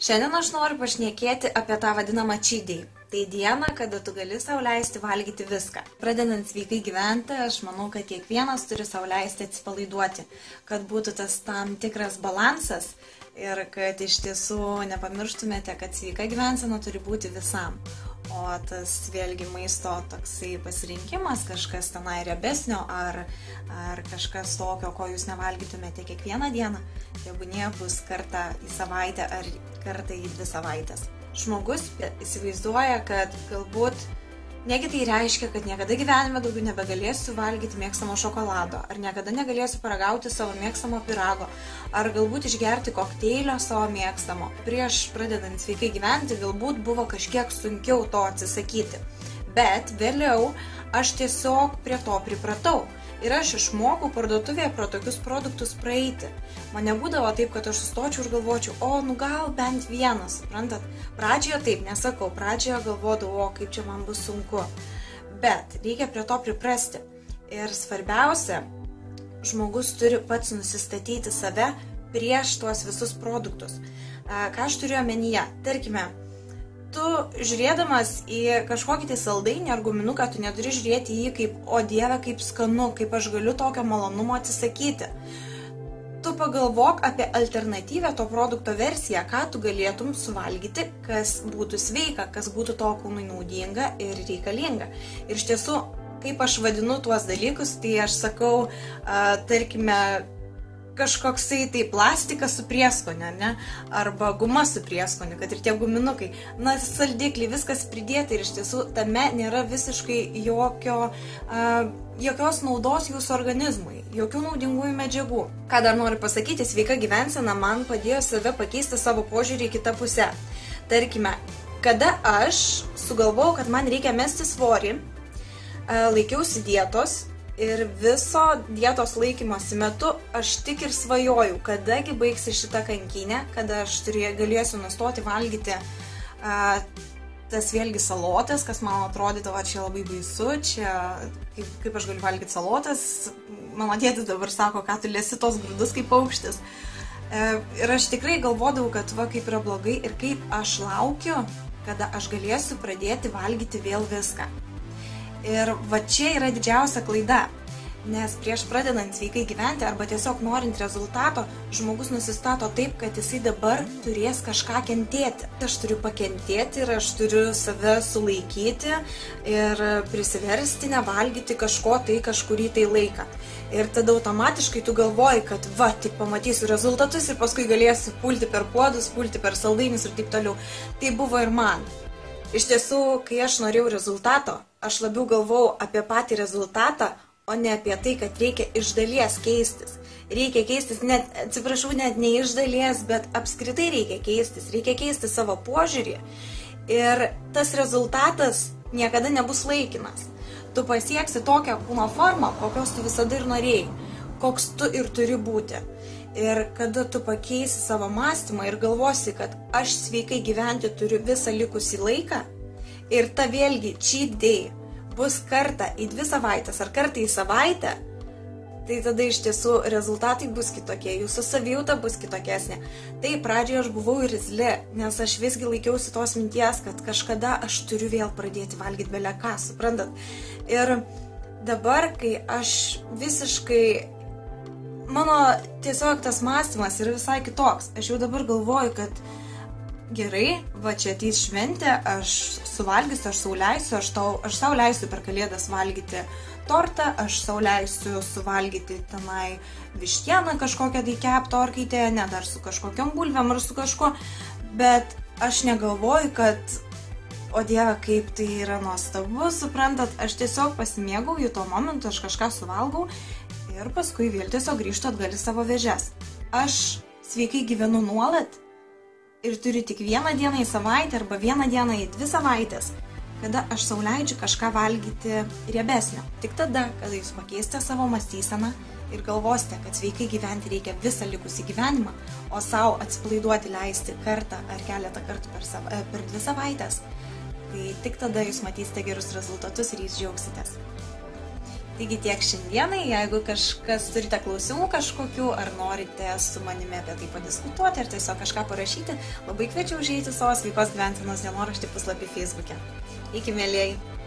Šiandien aš noriu pašnekėti apie tą vadinamą cheat day. Tai diena, kada tu gali sau leisti valgyti viską. Pradedant sveikai gyventi, aš manau, kad kiekvienas turi sau leisti atsipalaiduoti, kad būtų tas tam tikras balansas ir kad iš tiesų nepamirštumėte, kad sveika gyvensena turi būti visam. O tas vėlgi maisto toksai pasirinkimas, kažkas tenai riebesnio ar kažkas tokio, ko jūs nevalgytumėte kiekvieną dieną, tebūnie bus kartą į savaitę ar kartą į 2 savaitės. Žmogus įsivaizduoja, kad galbūt negi tai reiškia, kad niekada gyvenime daugiau nebegalėsiu valgyti mėgstamo šokolado, ar niekada negalėsiu paragauti savo mėgstamo pyrago, ar galbūt išgerti kokteilio savo mėgstamo. Prieš pradedant sveikai gyventi galbūt buvo kažkiek sunkiau to atsisakyti, bet vėliau aš tiesiog prie to pripratau. Ir aš išmokau parduotuvėje pro tokius produktus praeiti. Man nebūdavo taip, kad aš sustočiau ir galvočiau, gal bent vienas, suprantat? Pradžioje taip nesakau, pradžioje galvodavau, kaip čia man bus sunku. Bet reikia prie to priprasti. Ir svarbiausia, žmogus turi pats nusistatyti save prieš tuos visus produktus. Ką aš turiu omenyje? Tarkime, tu žiūrėdamas į kažkokį tai saldainį ar guminuką, tu neturi žiūrėti į jį kaip, o dieve, kaip skanu, kaip aš galiu tokio malonumo atsisakyti. Tu pagalvok apie alternatyvę to produkto versiją, ką tu galėtum suvalgyti, kas būtų sveika, kas būtų to kūnui naudinga ir reikalinga. Ir iš tiesų, kaip aš vadinu tuos dalykus, tai aš sakau, tarkime, kažkoksai tai plastikas su prieskoniu, ne? Arba guma su prieskoniu, kad ir tie guminukai, saldikliai, viskas pridėta ir iš tiesų tame nėra visiškai jokios naudos jūsų organizmui, jokių naudingųjų medžiagų. Ką dar noriu pasakyti, sveika gyvensena man padėjo save pakeisti savo požiūrį į kitą pusę. Tarkime, kada aš sugalvojau, kad man reikia mesti svorį, laikiausi dietos, ir viso dietos laikymosi metu aš tik ir svajojau, kadagi baigsi šitą kankinę, kada aš galėsiu nustoti valgyti tas vėlgi salotas, kas man atrodydavo, čia labai baisu, čia kaip aš galiu valgyti salotas. Mano tėtis dabar sako, ką tu lesi tos grūdus kaip paukštis. Ir aš tikrai galvodavau, kad kaip yra blogai ir kaip aš laukiu, kada aš galėsiu pradėti valgyti vėl viską. Ir va čia yra didžiausia klaida, nes prieš pradedant sveikai gyventi arba tiesiog norint rezultato, žmogus nusistato taip, kad jisai dabar turės kažką kentėti. Aš turiu pakentėti ir aš turiu save sulaikyti ir prisiversti nevalgyti kažko tai kažkurį tai laiką. Ir tada automatiškai tu galvoji, kad tik pamatysiu rezultatus ir paskui galėsiu pulti per puodus, pulti per saldainius ir taip toliau. Tai buvo ir man. Iš tiesų, kai aš norėjau rezultato, aš labiau galvojau apie patį rezultatą, o ne apie tai, kad reikia iš dalies keistis. Reikia keistis, net ne iš dalies, bet apskritai reikia keisti savo požiūrį. Ir tas rezultatas niekada nebus laikinas. Tu pasieksi tokią kūno formą, kokios tu visada ir norėjai, koks tu ir turi būti. Ir kada tu pakeisi savo mąstymą ir galvosi, kad aš sveikai gyventi turiu visą likusį laiką, ir ta vėlgi cheat day bus kartą į 2 savaitės ar kartą į savaitę, tai tada iš tiesų rezultatai bus kitokie, jūsų savijauta bus kitokesnė. Tai pradžioje aš buvau irzli, nes aš visgi laikiausi tos minties, kad kažkada aš turiu vėl pradėti valgyti bele ką, suprantat? Ir dabar, kai aš visiškai mano tiesiog tas mąstymas yra visai kitoks. Aš jau dabar galvoju, kad gerai, va čia ateis šventė, aš suvalgysiu, aš sau leisiu, aš sau leisiu per Kalėdas valgyti tortą, aš sau leisiu suvalgyti tenai vištieną kažkokią tai keptą orkaitę, ne dar su kažkokiam bulvėm ar su kažkuo, bet aš negalvoju, kad o dieve, kaip tai yra nuostabu, suprantat, aš tiesiog pasimėgauju tuo momentu, aš kažką suvalgau ir paskui vėl tiesiog grįžtu atgal į savo vėžes. Aš sveikai gyvenu nuolat ir turiu tik 1 dieną į savaitę arba 1 dieną į 2 savaitės, kada aš sau leidžiu kažką valgyti riebesnio. Tik tada, kada jūs pakeisite savo mąstyseną ir galvosite, kad sveikai gyventi reikia visą likusį gyvenimą, o sau atsipalaiduoti leisti kartą ar keletą kartų per 2 savaitės, tai tik tada jūs matysite gerus rezultatus ir jūs džiaugsitės. Taigi tiek šiandienai, jeigu kažkas turite klausimų kažkokių, ar norite su manimi apie tai padiskutuoti, ar tiesiog kažką parašyti, labai kviečiu užeiti savo sveikos gyvensenos dienoraštį puslapį Facebook'e. Iki, mielieji!